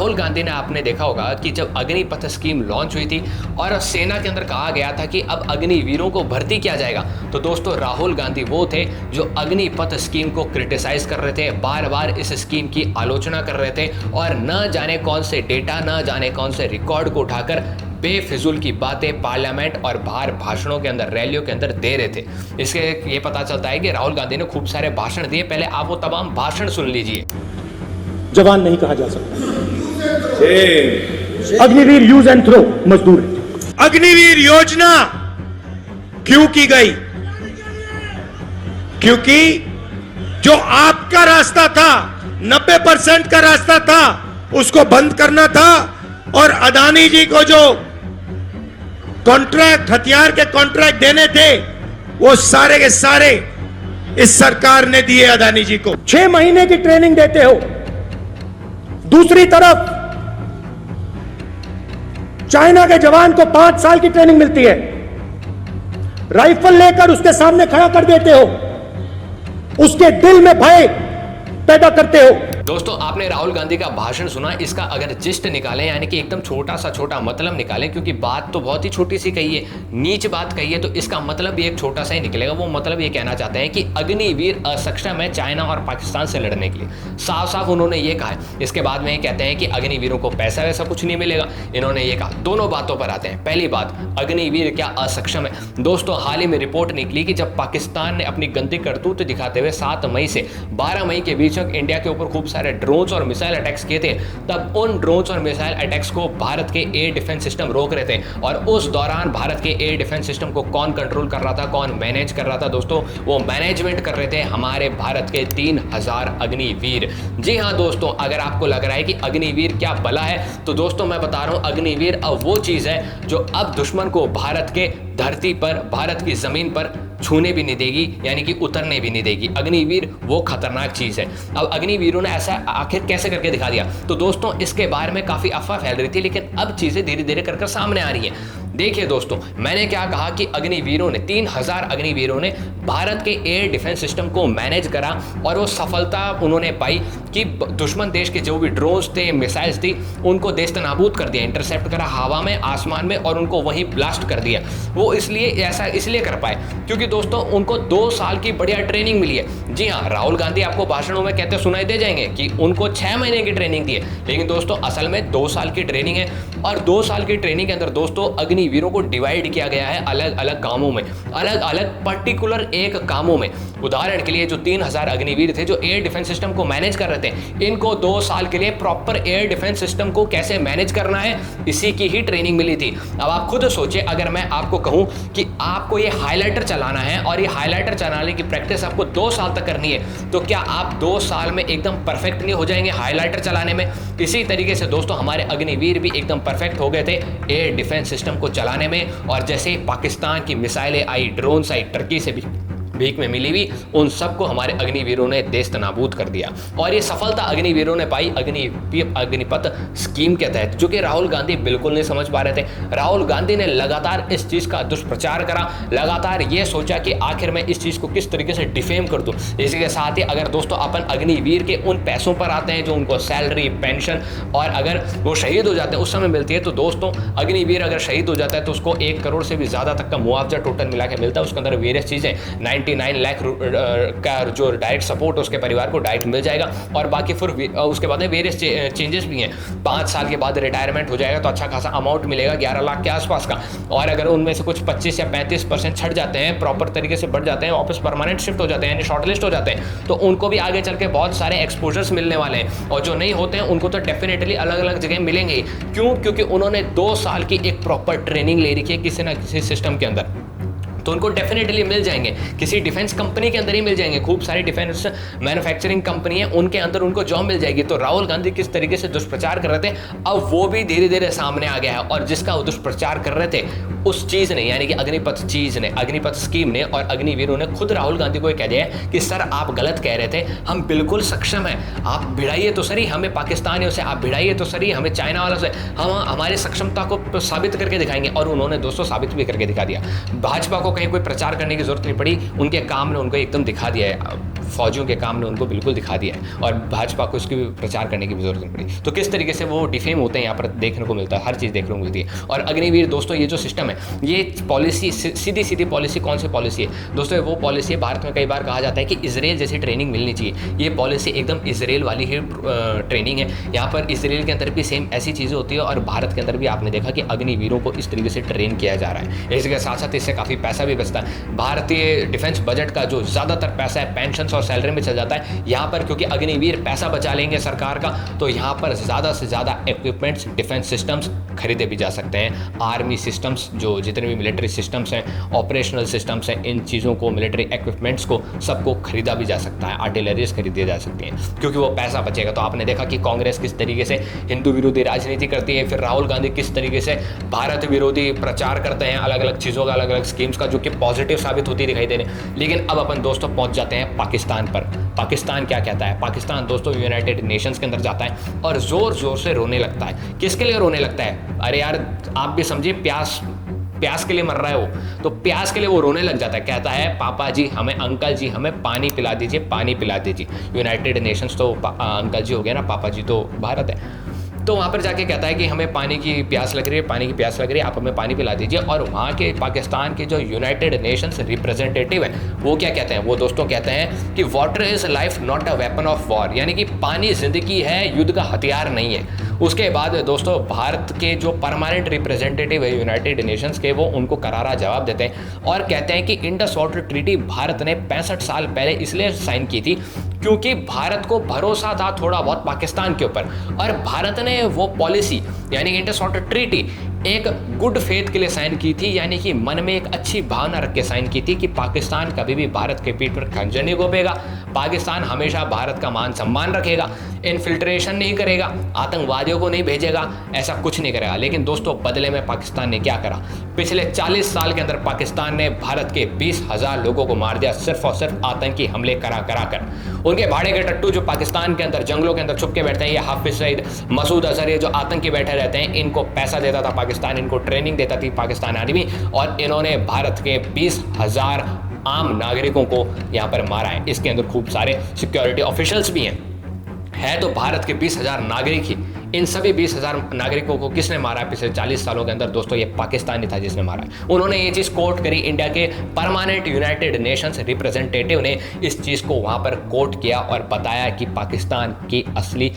राहुल गांधी ने आपने देखा होगा कि जब अग्निपथ स्कीम लॉन्च हुई थी और सेना के अंदर कहा गया था कि अब अग्निवीरों को भर्ती किया जाएगा, तो दोस्तों राहुल गांधी वो थे जो अग्निपथ स्कीम को क्रिटिसाइज कर रहे थे, बार बार इस स्कीम की आलोचना कर रहे थे और न जाने कौन से डेटा, न जाने कौन से रिकॉर्ड को उठाकर बेफिजूल की बातें पार्लियामेंट और बाहर भाषणों के अंदर, रैलियों के अंदर दे रहे थे। इसके ये पता चलता है कि राहुल गांधी ने खूब सारे भाषण दिए। पहले आप वो तमाम भाषण सुन लीजिए। जवान नहीं कहा जा सकता, अग्निवीर यूज एंड थ्रो मजदूर है। अग्निवीर योजना क्यों की गई? क्योंकि जो आपका रास्ता था, 90% का रास्ता था, उसको बंद करना था और अदानी जी को जो कॉन्ट्रैक्ट, हथियार के कॉन्ट्रैक्ट देने थे, वो सारे के सारे इस सरकार ने दिए अदानी जी को। 6 महीने की ट्रेनिंग देते हो, दूसरी तरफ चाइना के जवान को 5 साल की ट्रेनिंग मिलती है, राइफल लेकर उसके सामने खड़ा कर देते हो, उसके दिल में भय पैदा करते हो। दोस्तों आपने राहुल गांधी का भाषण सुना, इसका अगर जिस्ट निकालें यानी कि एकदम छोटा सा छोटा मतलब निकालें, क्योंकि बात तो बहुत ही छोटी सी कही है, नीच बात कही है, तो इसका मतलब भी एक छोटा सा ही निकलेगा। वो मतलब ये कहना चाहते हैं कि अग्निवीर असक्षम है चाइना और पाकिस्तान से लड़ने के लिए, साफ साफ उन्होंने ये कहा है। इसके बाद में ये कहते हैं कि अग्निवीरों को पैसा वैसा कुछ नहीं मिलेगा, इन्होंने ये कहा। दोनों बातों पर आते हैं। पहली बात, अग्निवीर क्या असक्षम है? दोस्तों हाल ही में रिपोर्ट निकली कि जब पाकिस्तान ने अपनी गंदी करतूत दिखाते हुए 7 मई से 12 मई के बीच इंडिया के ऊपर खूब सारे ड्रोन्स और मिसाइल अटैक्स किए थे, तब उन ड्रोन्स और मिसाइल अटैक्स को भारत के एयर डिफेंस सिस्टम रोक रहे थे। और उस दौरान भारत के एयर डिफेंस सिस्टम को कौन कंट्रोल कर रहा था, कौन मैनेज कर रहा था? दोस्तों वो मैनेजमेंट कर रहे थे हमारे भारत के 3000 अग्निवीर। जी हाँ दोस्तों, अगर आपको लग रहा है कि अग्निवीर क्या बला है, तो दोस्तों मैं बता रहा हूं, अग्निवीर अब वो चीज है जो अब दुश्मन को भारत के धरती पर, भारत की जमीन पर छूने भी नहीं देगी, यानी कि उतरने भी नहीं देगी। अग्निवीर वो खतरनाक चीज है। अब अग्निवीरों ने ऐसा आखिर कैसे करके दिखा दिया? तो दोस्तों इसके बारे में काफी अफवाह फैल रही थी, लेकिन अब चीजें धीरे धीरे कर सामने आ रही हैं। देखिए दोस्तों, मैंने क्या कहा कि अग्निवीरों ने, 3000 अग्निवीरों ने भारत के एयर डिफेंस सिस्टम को मैनेज करा और वो सफलता उन्होंने पाई कि दुश्मन देश के जो भी ड्रोन्स थे, मिसाइल्स थी, उनको देशनाबूद कर दिया, इंटरसेप्ट करा हवा में, आसमान में, और उनको वहीं ब्लास्ट कर दिया। वो ऐसा इसलिए कर पाए क्योंकि दोस्तों उनको 2 साल की बढ़िया ट्रेनिंग मिली है। जी हाँ, राहुल गांधी आपको भाषणों में कहते सुनाई दे जाएंगे कि उनको 6 महीने की ट्रेनिंग दी है, लेकिन दोस्तों असल में 2 साल की ट्रेनिंग है। और 2 साल की ट्रेनिंग के अंदर दोस्तों अग्निवीरों को डिवाइड किया गया है अलग अलग कामों में, अलग अलग पर्टिकुलर एक कामों में। उदाहरण के लिए जो 3000 अग्निवीर थे जो एयर डिफेंस सिस्टम को मैनेज कर रहे थे, इनको 2 साल के लिए प्रॉपर एयर डिफेंस सिस्टम को कैसे मैनेज करना है, इसी की ही ट्रेनिंग मिली थी। अब आप खुद सोचिए, अगर मैं आपको कहूं कि आपको ये हाइलाइटर चलाना है और ये हाइलाइटर चलाने की प्रैक्टिस आपको 2 साल तक करनी है, तो क्या आप 2 साल में एकदम परफेक्ट नहीं हो जाएंगे हाइलाइटर चलाने में? इसी तरीके से दोस्तों हमारे अग्निवीर भी एकदम परफेक्ट हो गए थे एयर डिफेंस सिस्टम को चलाने में। और जैसे पाकिस्तान की मिसाइलें आई, ड्रोन्स आई, टर्की से भी भीख में मिली हुई, उन सबको हमारे अग्निवीरों ने देशनाबूद कर दिया। और ये सफलता अग्निवीरों ने पाई अग्निपथ स्कीम के तहत, जो कि राहुल गांधी बिल्कुल नहीं समझ पा रहे थे। राहुल गांधी ने लगातार इस चीज का दुष्प्रचार करा, लगातार ये सोचा कि आखिर मैं इस चीज को किस तरीके से डिफेम कर दूं। इसी के साथ ही अगर दोस्तों अपन अग्निवीर के उन पैसों पर आते हैं जो उनको सैलरी, पेंशन, और अगर वो शहीद हो जाते हैं उस समय मिलती है, तो दोस्तों अग्निवीर अगर शहीद हो जाता है तो उसको 1 करोड़ से भी ज्यादा तक का मुआवजा टोटल मिला के मिलता है। उसके अंदर वेरियस चीजें 99 लाख का जो डायरेक्ट सपोर्ट उसके परिवार को डायरेक्ट मिल जाएगा, और बाकी फिर उसके बाद में वेरियस चेंजेस भी हैं। 5 साल के बाद रिटायरमेंट हो जाएगा तो अच्छा खासा अमाउंट मिलेगा 11 लाख के आसपास का, और अगर उनमें से कुछ 25 या 35% छट जाते हैं, प्रॉपर तरीके से बढ़ जाते हैं, वापस परमानेंट शिफ्ट हो जाते हैं, यानी शॉर्टलिस्ट हो जाते हैं, तो उनको भी आगे चल के बहुत सारे एक्सपोजर्स मिलने वाले हैं। और जो नहीं होते हैं उनको तो डेफिनेटली अलग अलग जगह मिलेंगे। क्यों? क्योंकि उन्होंने 2 साल की एक प्रॉपर ट्रेनिंग ले रखी है किसी ना किसी सिस्टम के अंदर, तो उनको डेफिनेटली मिल जाएंगे। किसी डिफेंस कंपनी के अंदर ही मिल जाएंगे, खूब सारी डिफेंस मैन्युफैक्चरिंग कंपनी है, उनके अंदर उनको जॉब मिल जाएगी। तो राहुल गांधी किस तरीके से दुष्प्रचार कर रहे थे, अब वो भी धीरे धीरे सामने आ गया है। और जिसका वो दुष्प्रचार कर रहे थे उस चीज ने, यानी कि अग्निपथ चीज ने, अग्निपथ स्कीम ने और अग्निवीरों ने खुद राहुल गांधी को कह दिया कि सर आप गलत कह रहे थे, हम बिल्कुल सक्षम हैं, आप भिड़ाइए तो सही हमें पाकिस्तानियों से, आप भिड़ाइए तो सही हमें चाइना वालों से, हम हमारी सक्षमता को साबित करके दिखाएंगे। और उन्होंने दोस्तों साबित भी करके दिखा दिया। भाजपा को कहीं कोई प्रचार करने की जरूरत नहीं पड़ी, उनके काम ने उनको एकदम दिखा दिया है। फौजियों के काम ने उनको बिल्कुल दिखा दिया है और भाजपा को इसकी प्रचार करने की भी जरूरत नहीं पड़ी। तो किस तरीके से वो डिफेम होते हैं यहाँ पर देखने को मिलता है, हर चीज़ देखने को मिलती है। और अग्निवीर दोस्तों ये जो सिस्टम है, ये पॉलिसी सीधी पॉलिसी कौन सी पॉलिसी है दोस्तों? वो पॉलिसी है, भारत में कई बार कहा जाता है कि इजराइल जैसी ट्रेनिंग मिलनी चाहिए। ये पॉलिसी एकदम इजराइल वाली ही ट्रेनिंग है। यहाँ पर इजराइल के अंदर भी सेम ऐसी चीज़ें होती है और भारत के अंदर भी आपने देखा कि अग्निवीरों को इस तरीके से ट्रेन किया जा रहा है। इसके साथ साथ इससे काफ़ी पैसा भी बचता है। भारतीय डिफेंस बजट का जो ज़्यादातर पैसा है पेंशन और सैलरी में चल जाता है यहाँ पर, क्योंकि अग्निवीर पैसा बचा लेंगे सरकार का, तो यहाँ पर ज़्यादा से ज़्यादा इक्विपमेंट्स, डिफेंस सिस्टम्स खरीदे भी जा सकते हैं। आर्मी सिस्टम्स, जो जितने भी मिलिट्री सिस्टम्स हैं, ऑपरेशनल सिस्टम्स हैं, इन चीज़ों को, मिलिट्री इक्विपमेंट्स को सबको खरीदा भी जा सकता है। आर्टिलरीज खरीदी जा सकती हैं क्योंकि वो पैसा बचेगा। तो आपने देखा कि कांग्रेस किस तरीके से हिंदू विरोधी राजनीति करती है, फिर राहुल गांधी किस तरीके से भारत विरोधी प्रचार करते हैं अलग अलग चीज़ों का, अलग अलग स्कीम्स का, जो कि पॉजिटिव साबित होती दिखाई दे रही है। लेकिन अब अपन दोस्तों पहुंच जाते हैं पाकिस्तान पर। पाकिस्तान क्या कहता है? पाकिस्तान दोस्तों यूनाइटेड नेशंस के अंदर जाता है और जोर जोर से रोने लगता है। किसके लिए रोने लगता है? अरे यार आप भी समझिए, प्यास के लिए मर रहा है वो, तो प्यास के लिए वो रोने लग जाता है। कहता है पापा जी हमें, अंकल जी हमें पानी पिला दीजिए, पानी पिला दीजिए। यूनाइटेड नेशंस तो अंकल जी हो गया ना, पापा जी तो भारत है। तो वहाँ पर जाके कहता है कि हमें पानी की प्यास लग रही है, पानी की प्यास लग रही है, आप हमें पानी पिला दीजिए। और वहाँ के पाकिस्तान के जो यूनाइटेड नेशंस रिप्रेजेंटेटिव हैं वो क्या कहते हैं? वो दोस्तों कहते हैं कि water is life not a weapon of war, यानी कि पानी जिंदगी है, युद्ध का हथियार नहीं है। उसके बाद दोस्तों भारत के जो परमानेंट रिप्रेजेंटेटिव है यूनाइटेड नेशंस के, वो उनको करारा जवाब देते हैं और कहते हैं कि इंडस वाटर ट्रीटी भारत ने 65 साल पहले इसलिए साइन की थी क्योंकि भारत को भरोसा था थोड़ा बहुत पाकिस्तान के ऊपर, और भारत ने वो पॉलिसी यानी इंडस वाटर ट्रीटी एक गुड फेथ के लिए साइन की थी, यानी कि मन में एक अच्छी भावना रख के साइन की थी कि पाकिस्तान कभी भी भारत के पीठ पर खंजर नहीं घोंपेगा, पाकिस्तान हमेशा भारत का मान सम्मान रखेगा, इन्फिल्ट्रेशन नहीं करेगा, आतंकवादियों को नहीं भेजेगा, ऐसा कुछ नहीं करेगा। लेकिन दोस्तों बदले में पाकिस्तान ने क्या करा? पिछले 40 साल के अंदर पाकिस्तान ने भारत के 20,000 लोगों को मार दिया, सिर्फ और सिर्फ आतंकी हमले करा कर। उनके भाड़े के टट्टू जो पाकिस्तान के अंदर जंगलों के अंदर छुप के बैठते हैं, ये हाफिज सईद, मसूद अजहर, ये जो आतंकी बैठे रहते हैं, इनको पैसा देता था पाकिस्तान, इनको ट्रेनिंग देता थी पाकिस्तान आर्मी, और इन्होंने भारत के 20,000 आम नागरिकों को यहाँ पर मारा है। इसके अंदर खूब सारे सिक्योरिटी ऑफिशियल्स भी हैं। है तो भारत के 20,000 नागरिक ही। इन सभी 20,000 नागरिकों को किसने मारा है पिछले 40 सालों के अंदर? दोस्तों ये पाकिस्तान ही था जिसने मारा है। उन्होंने ये चीज़ कोट करी, इंडिया के परमानेंट यूनाइटेड नेशंस रिप्रेजेंटेटिव ने इस चीज़ को वहाँ पर कोट किया और बताया कि पाकिस्तान की असली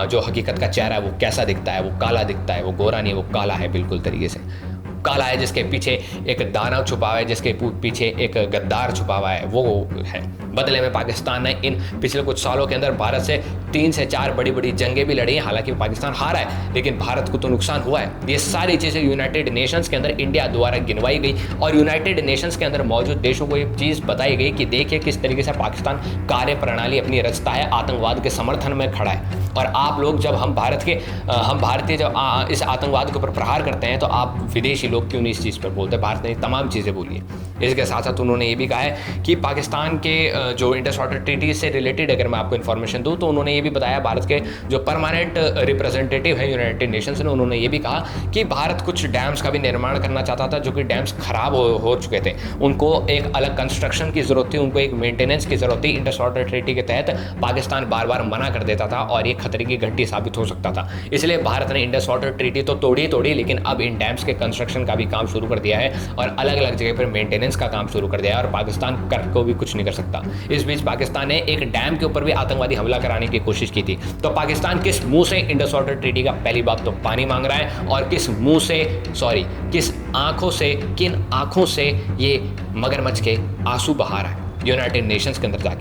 जो हकीकत का चेहरा है वो कैसा दिखता है। वो काला दिखता है, वो गोरा नहीं, वो काला है, बिल्कुल तरीके से काला है, जिसके पीछे एक दानव छुपा हुआ है, जिसके पीछे एक गद्दार छुपा हुआ है, वो है। बदले में पाकिस्तान ने इन पिछले कुछ सालों के अंदर भारत से 3 से 4 बड़ी बड़ी जंगें भी लड़ी हैं। हालांकि पाकिस्तान हारा है, लेकिन भारत को तो नुकसान हुआ है। ये सारी चीज़ें यूनाइटेड नेशंस के अंदर इंडिया द्वारा गिनवाई गई और यूनाइटेड नेशंस के अंदर मौजूद देशों को ये चीज़ बताई गई कि देखिए किस तरीके से पाकिस्तान कार्य प्रणाली अपनी रचता है, आतंकवाद के समर्थन में खड़ा है। और आप लोग जब हम भारतीय जब इस आतंकवाद के ऊपर प्रहार करते हैं तो आप विदेशी लोग क्यों नहीं इस चीज़ पर बोलते? भारत ने तमाम चीज़ें बोली है। इसके साथ साथ उन्होंने ये भी कहा है कि पाकिस्तान के जो इंडस वाटर ट्रीटी से रिलेटेड अगर मैं आपको इन्फॉर्मेशन दूं तो उन्होंने ये भी बताया, भारत के जो परमानेंट रिप्रेजेंटेटिव है यूनाइटेड नेशंस ने, उन्होंने ये भी कहा कि भारत कुछ डैम्स का भी निर्माण करना चाहता था जो कि डैम्स खराब हो चुके थे, उनको एक अलग कंस्ट्रक्शन की जरूरत थी, उनको एक मेंटेनेंस की जरूरत थी। इंडस वाटर ट्रीटी के तहत पाकिस्तान बार बार मना कर देता था और ये खतरे की घंटी साबित हो सकता था। इसलिए भारत ने इंडस वाटर ट्रीटी तो तोड़ी, लेकिन अब इन डैम्स के कंस्ट्रक्शन का भी काम शुरू कर दिया है और अलग अलग जगह पर मेंटेनेंस का काम शुरू कर दिया है और पाकिस्तान कर को भी कुछ नहीं कर सकता। इस बीच पाकिस्तान ने एक डैम के ऊपर भी आतंकवादी हमला कराने की कोशिश की थी। तो पाकिस्तान किस मुंह से इंडस वाटर ट्रीटी का पहली बात तो पानी मांग रहा है और किस आंखों से, किन आंखों से ये मगरमच्छ के आंसू बहा रहा है यूनाइटेड नेशंस के अंदर जाके।